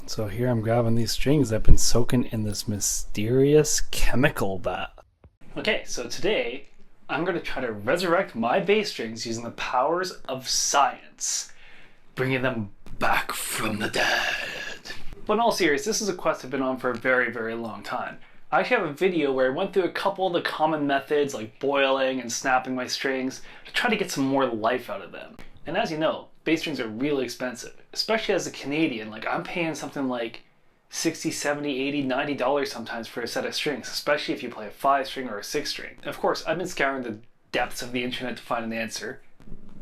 So here I'm grabbing these strings that have been soaking in this mysterious chemical bath. Okay, so today I'm going to try to resurrect my bass strings using the powers of science, bringing them back from the dead. But in all seriousness, this is a quest I've been on for a very, very long time. I actually have a video where I went through a couple of the common methods like boiling and snapping my strings to try to get some more life out of them. And as you know, bass strings are really expensive, especially as a Canadian. Like, I'm paying something like $60, $70, $80, $90 sometimes for a set of strings, especially if you play a 5-string or a 6-string. Of course, I've been scouring the depths of the internet to find an answer.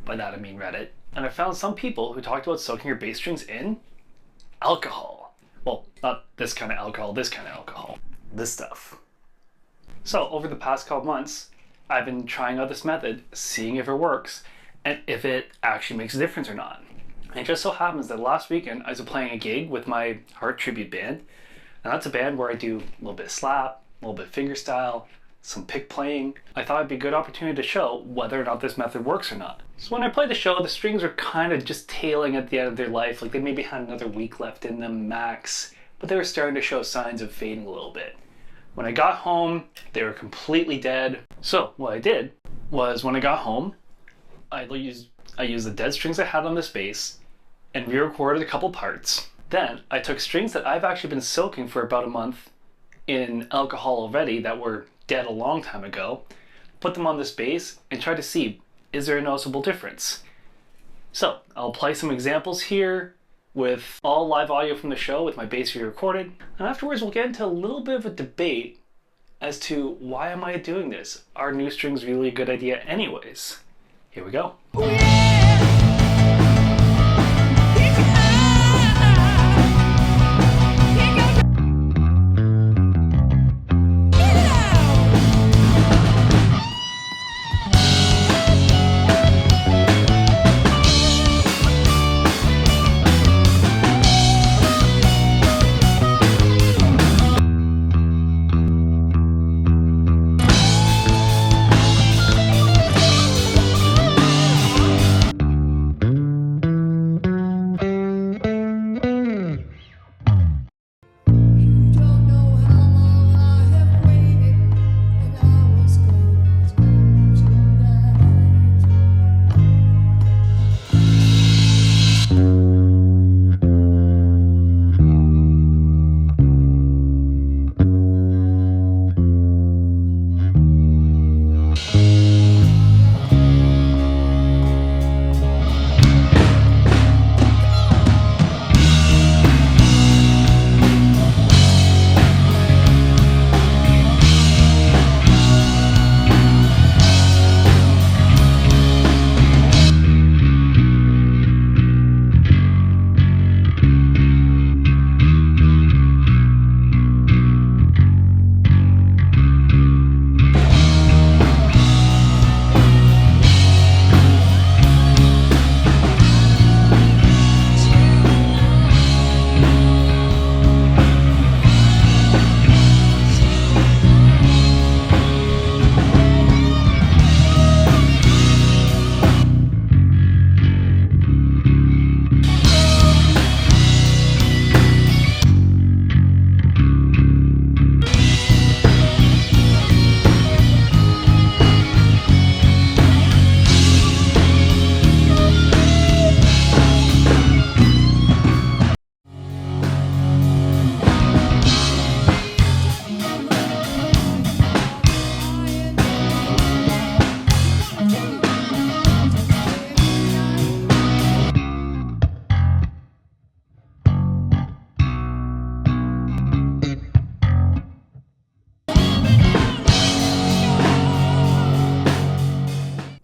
By that I mean Reddit. And I found some people who talked about soaking your bass strings in alcohol. Well, not this kind of alcohol, this kind of alcohol. This stuff. So over the past couple months, I've been trying out this method, seeing if it works, and if it actually makes a difference or not. And it just so happens that last weekend I was playing a gig with my Heart Tribute band, and that's a band where I do a little bit of slap, a little bit of fingerstyle, some pick playing. I thought it'd be a good opportunity to show whether or not this method works or not. So when I played the show, the strings were kind of just tailing at the end of their life, like they maybe had another week left in them max, but they were starting to show signs of fading a little bit. When I got home, they were completely dead. So what I did was when I got home, I used the dead strings I had on this bass and re-recorded a couple parts. Then I took strings that I've actually been soaking for about a month in alcohol already that were dead a long time ago, put them on this bass and tried to see, is there a noticeable difference? So I'll play some examples here with all live audio from the show with my bass re-recorded, and afterwards we'll get into a little bit of a debate as to why am I doing this? Are new strings really a good idea anyways? Here we go.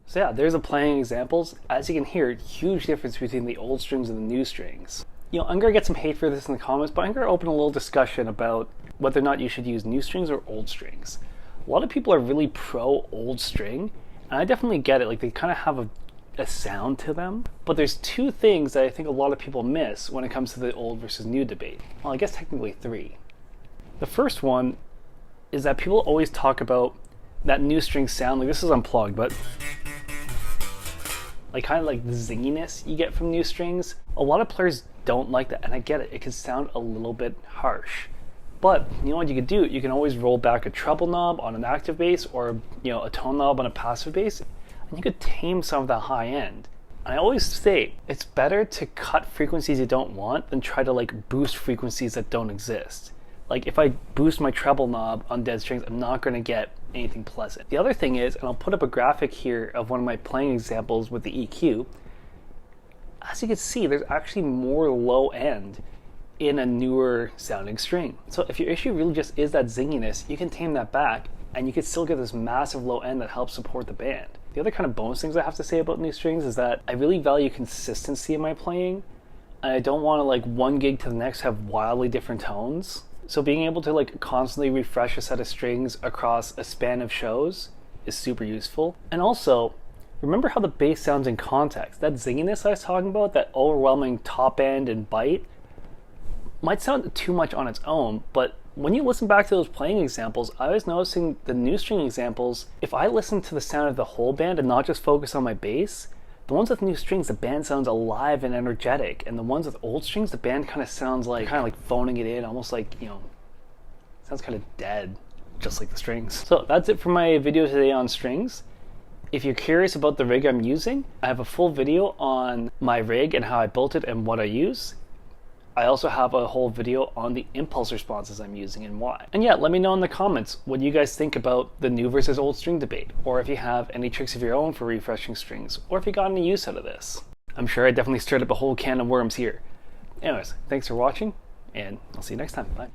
So yeah, there's the playing examples. As you can hear, huge difference between the old strings and the new strings. You know, I'm gonna get some hate for this in the comments, but I'm gonna open a little discussion about whether or not you should use new strings or old strings. A lot of people are really pro old string, and I definitely get it. Like, they kind of have a sound to them. But there's two things that I think a lot of people miss when it comes to the old versus new debate. Well, I guess technically three. The first one is that people always talk about that new string sound. Like, this is unplugged, but like kind of like the zinginess you get from new strings. A lot of players don't like that. And I get it, it can sound a little bit harsh. But you know what you could do? You can always roll back a treble knob on an active bass, or a tone knob on a passive bass, and you could tame some of that high end. And I always say it's better to cut frequencies you don't want than try to like boost frequencies that don't exist. Like if I boost my treble knob on dead strings, I'm not going to get anything pleasant. The other thing is, and I'll put up a graphic here of one of my playing examples with the EQ, as you can see, there's actually more low end in a newer sounding string. So if your issue really just is that zinginess, you can tame that back and you can still get this massive low end that helps support the band. The other kind of bonus things I have to say about new strings is that I really value consistency in my playing, and I don't want to like one gig to the next have wildly different tones. So being able to like constantly refresh a set of strings across a span of shows is super useful. And also, remember how the bass sounds in context. That zinginess I was talking about, that overwhelming top end and bite, might sound too much on its own, but when you listen back to those playing examples, I was noticing the new string examples, if I listen to the sound of the whole band and not just focus on my bass, the ones with new strings, the band sounds alive and energetic, and the ones with old strings, the band kind of sounds like phoning it in, almost like, sounds kind of dead, just like the strings. So that's it for my video today on strings. If you're curious about the rig I'm using, I have a full video on my rig and how I built it and what I use. I also have a whole video on the impulse responses I'm using and why. And yeah, let me know in the comments what you guys think about the new versus old string debate, or if you have any tricks of your own for refreshing strings, or if you got any use out of this. I'm sure I definitely stirred up a whole can of worms here. Anyways, thanks for watching, and I'll see you next time. Bye.